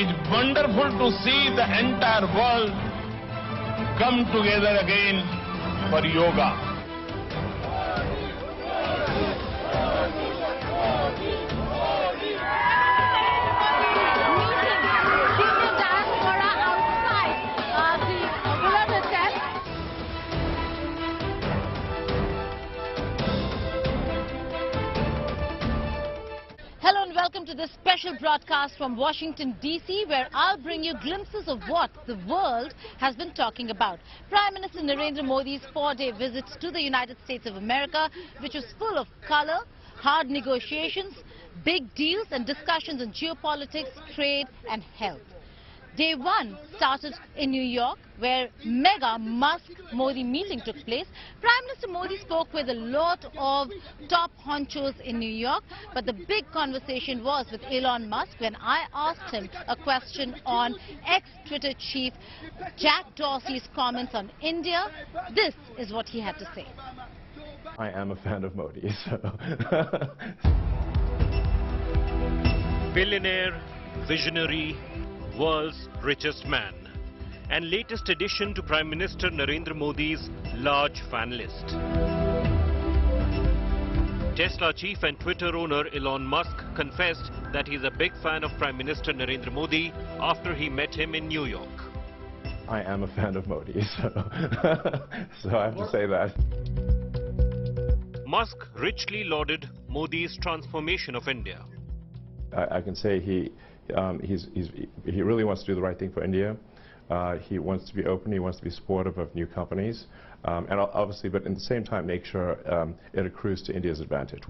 is wonderful to see the entire world come together again for yoga. Hello and welcome to this special broadcast from Washington, D.C., where I'll bring you glimpses of what the world has been talking about. Prime Minister Narendra Modi's 4-day visit to the United States of America, which was full of color, hard negotiations, big deals and discussions on geopolitics, trade and health. Day one started in New York, where mega Musk-Modi meeting took place. Prime Minister Modi spoke with a lot of top honchos in New York, but the big conversation was with Elon Musk when I asked him a question on ex-Twitter chief Jack Dorsey's comments on India. This is what he had to say. I am a fan of Modi, so... Billionaire, visionary, world's richest man, and latest addition to Prime Minister Narendra Modi's large fan list. Tesla chief and Twitter owner Elon Musk confessed that he's a big fan of Prime Minister Narendra Modi after he met him in New York. I am a fan of Modi, so, so I have to say that. Musk richly lauded Modi's transformation of India. I can say he really wants to do the right thing for India. He wants to be open, he wants to be supportive of new companies, and obviously, but at the same time, make sure it accrues to India's advantage.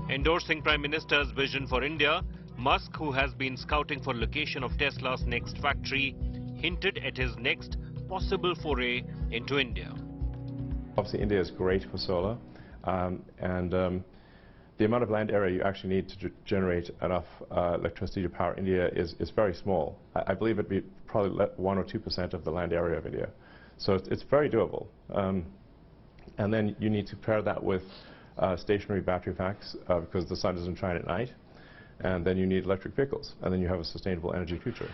Endorsing Prime Minister's vision for India, Musk, who has been scouting for location of Tesla's next factory, hinted at his next possible foray into India. Obviously, India is great for solar, the amount of land area you actually need to generate enough electricity to power India is very small. I believe it'd be probably 1 or 2% of the land area of India. So it's very doable. And then you need to pair that with stationary battery packs because the sun doesn't shine at night. And then you need electric vehicles. And then you have a sustainable energy future.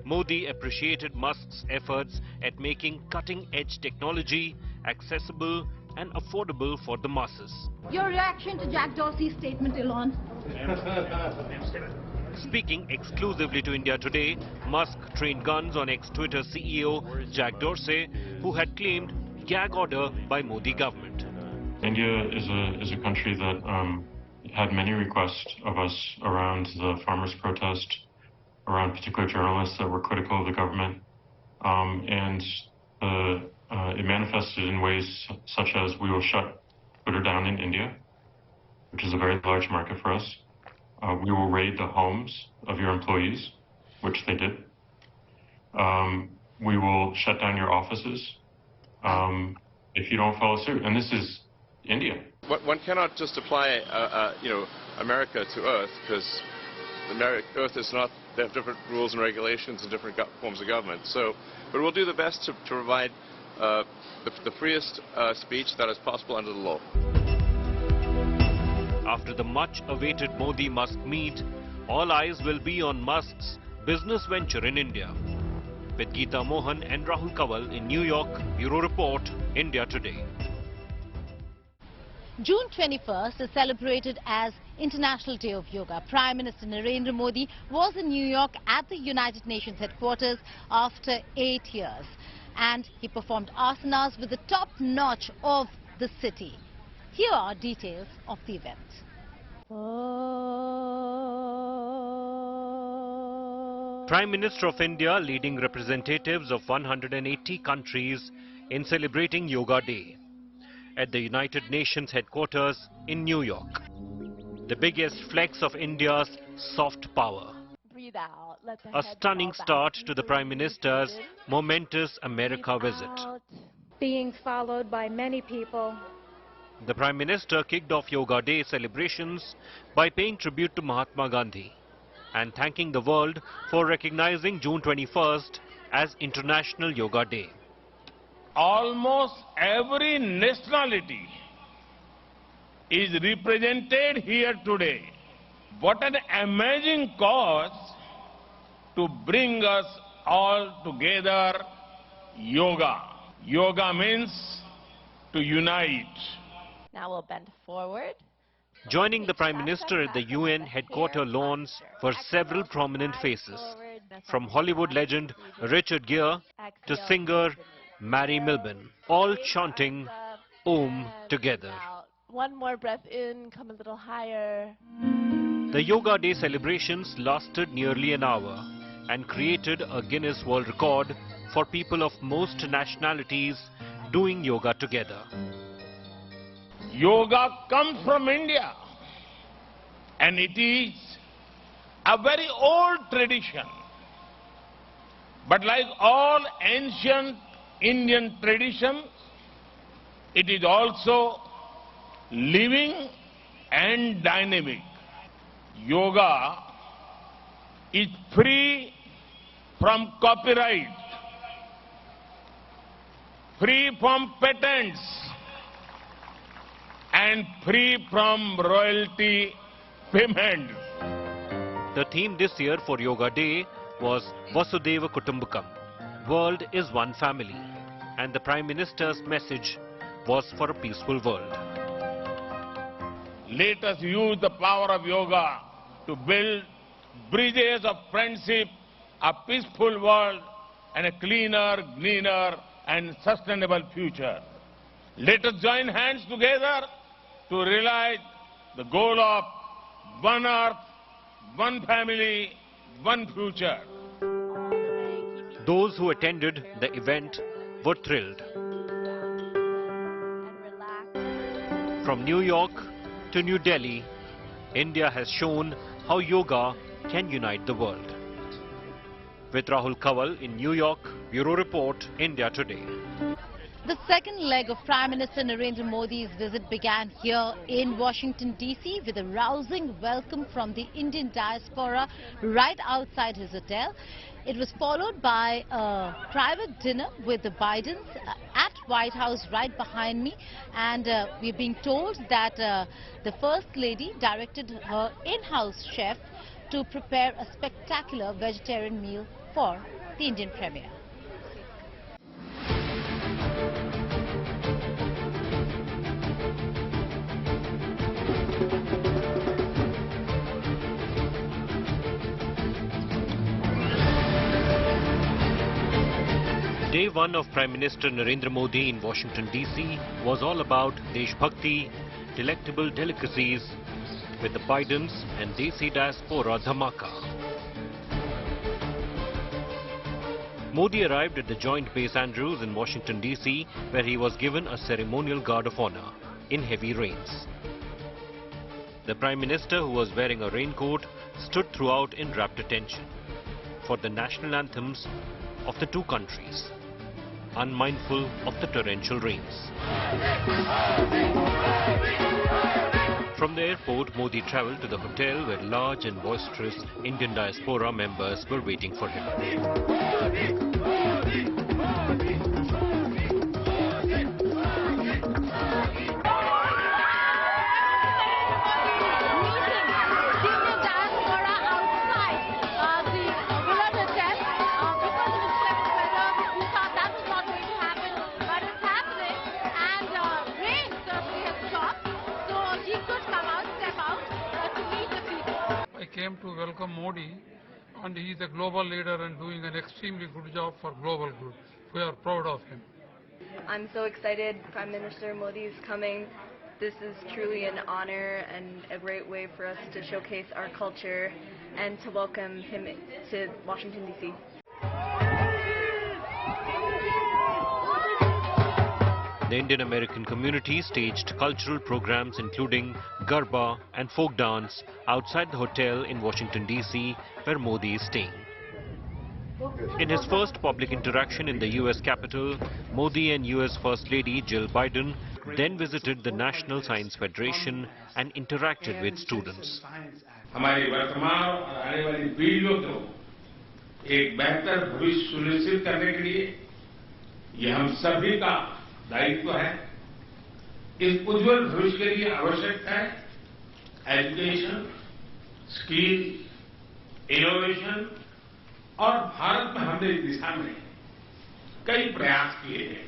Modi appreciated Musk's efforts at making cutting-edge technology accessible and affordable for the masses. Your reaction to Jack Dorsey's statement, Elon? Speaking exclusively to India Today, Musk trained guns on ex-Twitter CEO Jack Dorsey, who had claimed gag order by Modi government. India is a country that had many requests of us around the farmers' protest, around particular journalists that were critical of the government, it manifested in ways such as we will shut Twitter down in India, which is a very large market for us. We will raid the homes of your employees, which they did. We will shut down your offices if you don't follow suit. And this is India. One cannot just apply, America to Earth, because Earth is not. They have different rules and regulations and different forms of government. So, but we'll do the best to provide the freest speech that is possible under the law. After the much-awaited Modi-Musk meet, all eyes will be on Musk's business venture in India. With Geeta Mohan and Rahul Kawal in New York, Bureau Report, India Today. June 21st is celebrated as International Day of Yoga. Prime Minister Narendra Modi was in New York at the United Nations headquarters after 8 years. And he performed asanas with the top notch of the city. Here are details of the event. Prime Minister of India leading representatives of 180 countries in celebrating Yoga Day at the United Nations headquarters in New York. The biggest flex of India's soft power. Breathe out. Let the A head stunning fall start back. to the Prime Minister's momentous America Breathe visit. out. Being followed by many people. The Prime Minister kicked off Yoga Day celebrations by paying tribute to Mahatma Gandhi and thanking the world for recognizing June 21st as International Yoga Day. Almost every nationality is represented here today. What an amazing cause to bring us all together, yoga. Yoga means to unite. Now we'll bend forward. Joining the Prime Minister at the UN headquarters lawns were several prominent faces, from Hollywood legend Richard Gere to singer Mary Milben, all chanting Om together. One more breath in, come a little higher. The Yoga Day celebrations lasted nearly an hour and created a Guinness World Record for people of most nationalities doing yoga together. Yoga comes from India, and it is a very old tradition. But like all ancient Indian traditions, it is also living and dynamic. Yoga is free from copyright, free from patents, and free from royalty payment. The theme this year for Yoga Day was Vasudhaiva Kutumbakam, World is One Family, and the Prime Minister's message was for a peaceful world. Let us use the power of yoga to build bridges of friendship, a peaceful world, and a cleaner, greener, and sustainable future. Let us join hands together to realize the goal of one earth, one family, one future. Those who attended the event were thrilled. From New York to New Delhi, India has shown how yoga can unite the world. With Rahul Kawal in New York, Bureau Report, India Today. The second leg of Prime Minister Narendra Modi's visit began here in Washington, D.C. with a rousing welcome from the Indian diaspora right outside his hotel. It was followed by a private dinner with the Bidens at White House right behind me. And we're being told that the First Lady directed her in-house chef to prepare a spectacular vegetarian meal for the Indian Premier. Day one of Prime Minister Narendra Modi in Washington, D.C. was all about Desh Bhakti, delectable delicacies, with the Bidens and Desi diaspora dhamaka. Modi arrived at the Joint Base Andrews in Washington, D.C., where he was given a ceremonial guard of honor in heavy rains. The Prime Minister, who was wearing a raincoat, stood throughout in rapt attention for the national anthems of the two countries, unmindful of the torrential rains. From the airport, Modi travelled to the hotel where large and boisterous Indian diaspora members were waiting for him. Came to welcome Modi, and he is a global leader and doing an extremely good job for global good. We are proud of him. I'm so excited Prime Minister Modi is coming. This is truly an honor and a great way for us to showcase our culture and to welcome him to Washington, D.C. The Indian American community staged cultural programs including Garba and folk dance outside the hotel in Washington, D.C., where Modi is staying. In his first public interaction in the U.S. Capitol, Modi and U.S. First Lady Jill Biden then visited the National Science Federation and interacted with students. हमारी वर्तमान और आने वाली पीढ़ियों को एक बेहतर भविष्य सुनिश्चित करने के लिए ये हम सभी का दायित्व है। इस उज्जवल भविष्य के लिए आवश्यक है एजुकेशन, स्किल, इनोवेशन और भारत में हमने इस दिशा में कई प्रयास किए हैं.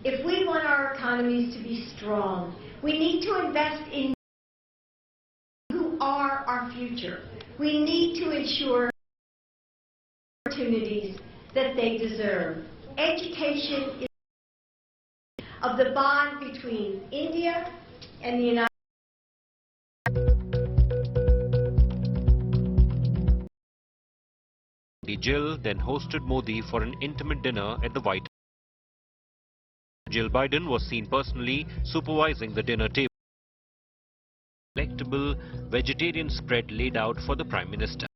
If we want our economies to be strong, we need to invest in who are our future. We need to ensure opportunities that they deserve. Education is of the bond between India and the United States. Jill then hosted Modi for an intimate dinner at the White House. Jill Biden was seen personally supervising the dinner table. Delectable vegetarian spread laid out for the Prime Minister.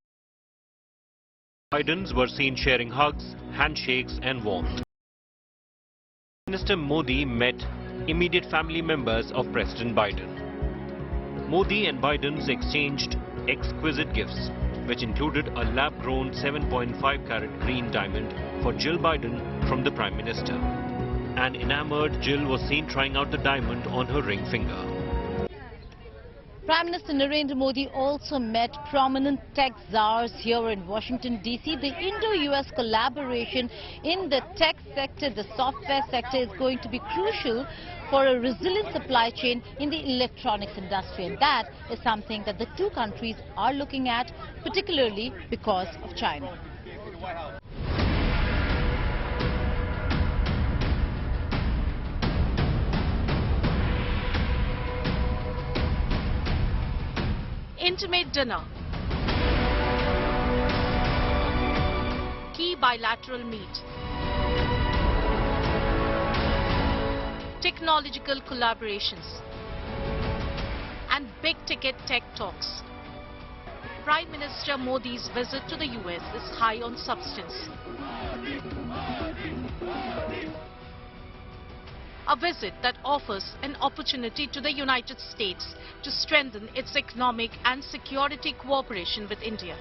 Bidens were seen sharing hugs, handshakes and warmth. Minister Modi met immediate family members of President Biden. Modi and Bidens exchanged exquisite gifts, which included a lab-grown 7.5-carat green diamond for Jill Biden from the Prime Minister. An enamored Jill was seen trying out the diamond on her ring finger. Prime Minister Narendra Modi also met prominent tech czars here in Washington, D.C. The Indo-US collaboration in the tech sector, the software sector, is going to be crucial for a resilient supply chain in the electronics industry. And that is something that the two countries are looking at, particularly because of China. Intimate dinner. Key bilateral meet. Technological collaborations. And big-ticket tech talks. Prime Minister Modi's visit to the US is high on substance. A visit that offers an opportunity to the United States to strengthen its economic and security cooperation with India.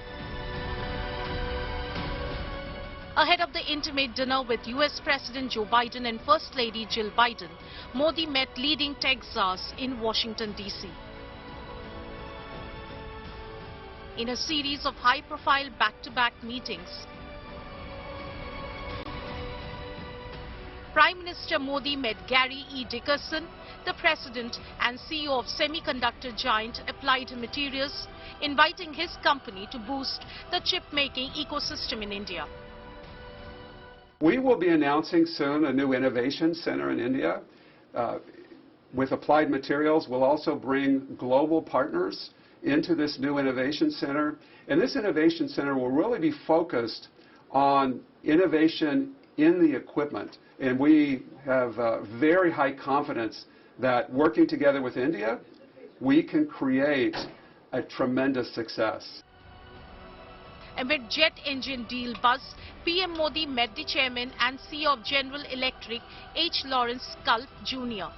Ahead of the intimate dinner with US President Joe Biden and First Lady Jill Biden, Modi met leading tech czars in Washington, D.C. In a series of high-profile back-to-back meetings, Prime Minister Modi met Gary E. Dickerson, the president and CEO of semiconductor giant Applied Materials, inviting his company to boost the chip-making ecosystem in India. We will be announcing soon a new innovation center in India. With Applied Materials, we'll also bring global partners into this new innovation center. And this innovation center will really be focused on innovation in the equipment. And we have very high confidence that working together with India, we can create a tremendous success. Amid jet engine deal buzz, PM Modi met the chairman and CEO of General Electric, H. Lawrence Culp Jr.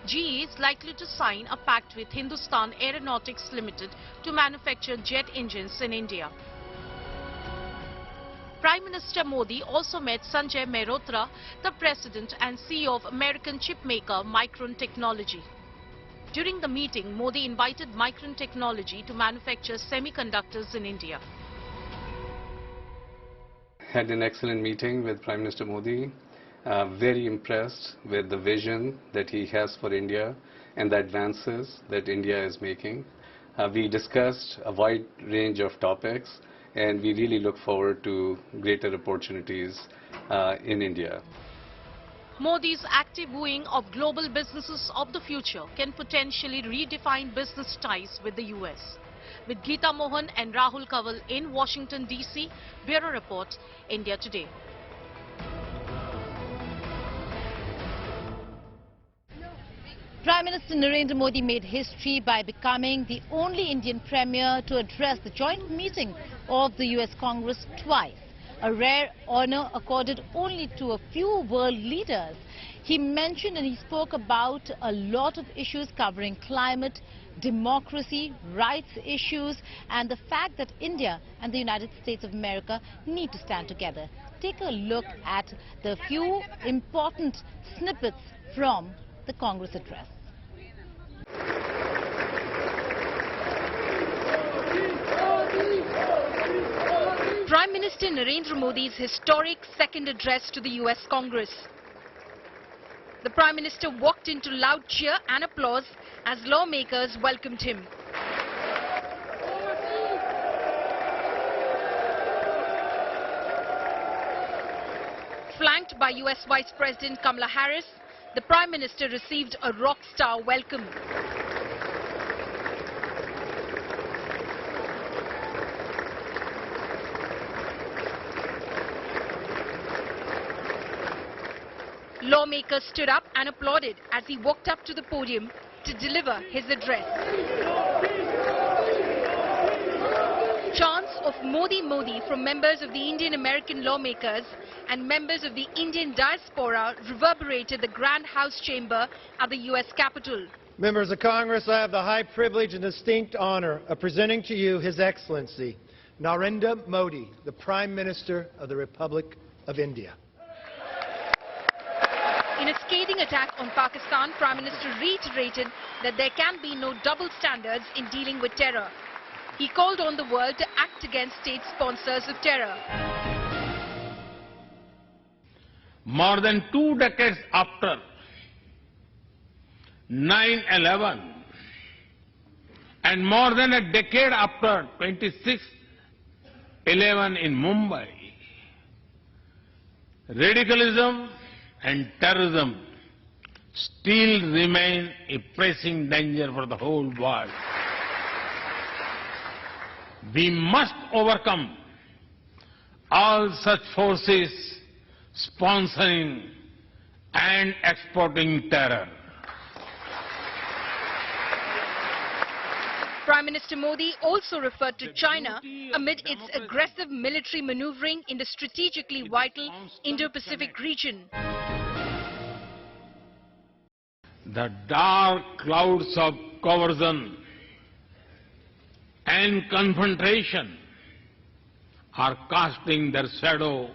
GE is likely to sign a pact with Hindustan Aeronautics Limited to manufacture jet engines in India. Prime Minister Modi also met Sanjay Mehrotra, the president and CEO of American chipmaker Micron Technology. During the meeting, Modi invited Micron Technology to manufacture semiconductors in India. Had an excellent meeting with Prime Minister Modi. Very impressed with the vision that he has for India and the advances that India is making. We discussed a wide range of topics, and we really look forward to greater opportunities in India. Modi's active wooing of global businesses of the future can potentially redefine business ties with the US. With Geeta Mohan and Rahul Kanwal in Washington, D.C., Bureau Report, India Today. Prime Minister Narendra Modi made history by becoming the only Indian premier to address the joint meeting of the US Congress twice, a rare honor accorded only to a few world leaders. He mentioned and he spoke about a lot of issues covering climate, democracy, rights issues, and the fact that India and the United States of America need to stand together. Take a look at the few important snippets from the Congress address. Prime Minister Narendra Modi's historic second address to the US Congress. The Prime Minister walked into loud cheer and applause as lawmakers welcomed him. Flanked by US Vice President Kamala Harris, the Prime Minister received a rock star welcome. Lawmakers stood up and applauded as he walked up to the podium to deliver his address. Chants of Modi Modi from members of the Indian American lawmakers and members of the Indian diaspora reverberated the Grand House chamber at the US Capitol. Members of Congress, I have the high privilege and distinct honor of presenting to you His Excellency Narendra Modi, the Prime Minister of the Republic of India. In a scathing attack on Pakistan, Prime Minister reiterated that there can be no double standards in dealing with terror. He called on the world to act against state sponsors of terror. More than 2 decades after 9/11 and more than a decade after 26/11 in Mumbai, radicalism and terrorism still remain a pressing danger for the whole world. We must overcome all such forces sponsoring and exporting terror. Prime Minister Modi also referred to China amid its aggressive military maneuvering in the strategically vital Indo-Pacific region. The dark clouds of coercion and confrontation are casting their shadow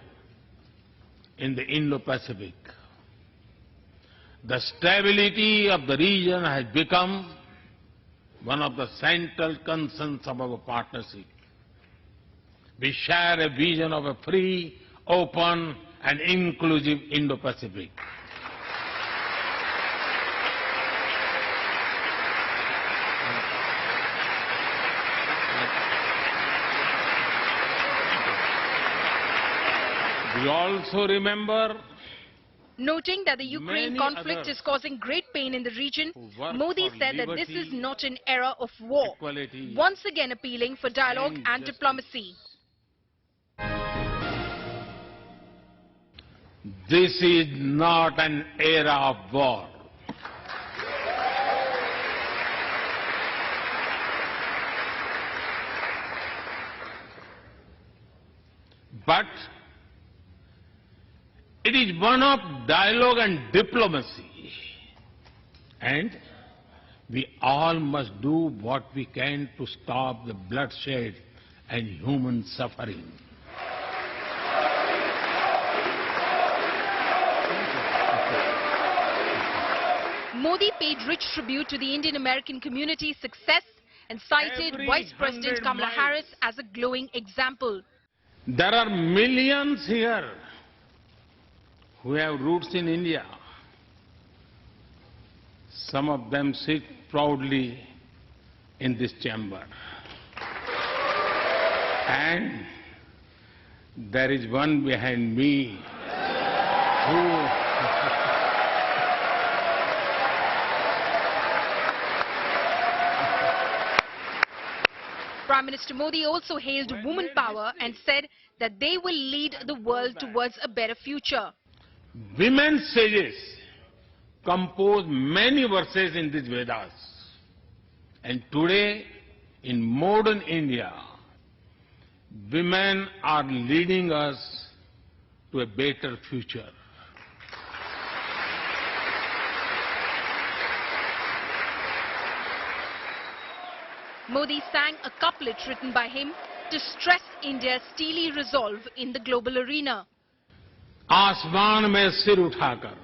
in the Indo-Pacific. The stability of the region has become one of the central concerns of our partnership. We share a vision of a free, open, and inclusive Indo-Pacific. We also remember, noting that the Ukraine conflict is causing great pain in the region, Modi said that this is not an era of war, once again appealing for dialogue and diplomacy. This is not an era of war. But it is one of dialogue and diplomacy. And we all must do what we can to stop the bloodshed and human suffering. Modi paid rich tribute to the Indian American community's success and cited Vice President Kamala Harris as a glowing example. There are millions here who have roots in India. Some of them sit proudly in this chamber. And there is one behind me who Prime Minister Modi also hailed woman power and said that they will lead the world towards a better future. Women sages compose many verses in these Vedas. And today, in modern India, women are leading us to a better future. Modi sang a couplet written by him to stress India's steely resolve in the global arena. आसमान में सिर उठाकर,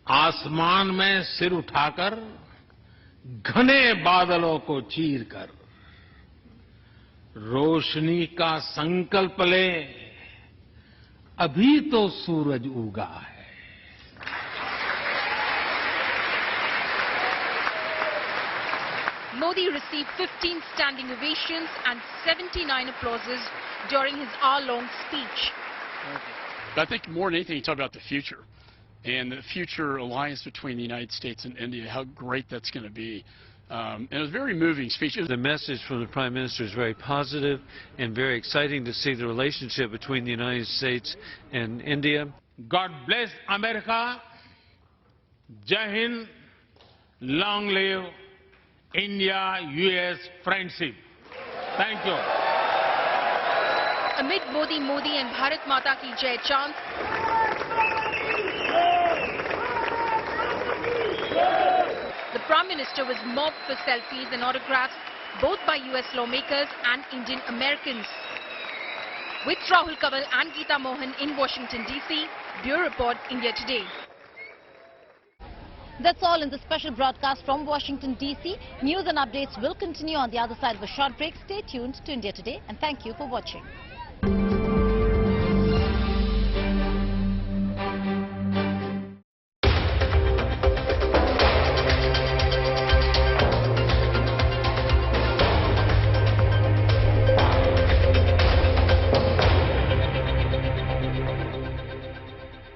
आसमान में सिर उठाकर, घने बादलों को चीरकर, रोशनी का संकल्प ले, अभी तो सूरज उगा है। Modi received 15 standing ovations and 79 applauses during his hour-long speech. I think more than anything, he talked about the future and the future alliance between the United States and India, how great that's going to be. And it was a very moving speech. The message from the Prime Minister is very positive and very exciting to see the relationship between the United States and India. God bless America. Jai Hind. Long live India-US friendship. Thank you. Amid Modi and Bharat Mata Ki Jai chants, the Prime Minister was mobbed for selfies and autographs both by US lawmakers and Indian Americans. With Rahul Kanwal and Geeta Mohan in Washington, D.C., Bureau Report, India Today. That's all in the special broadcast from Washington, D.C. News and updates will continue on the other side of a short break. Stay tuned to India Today and thank you for watching.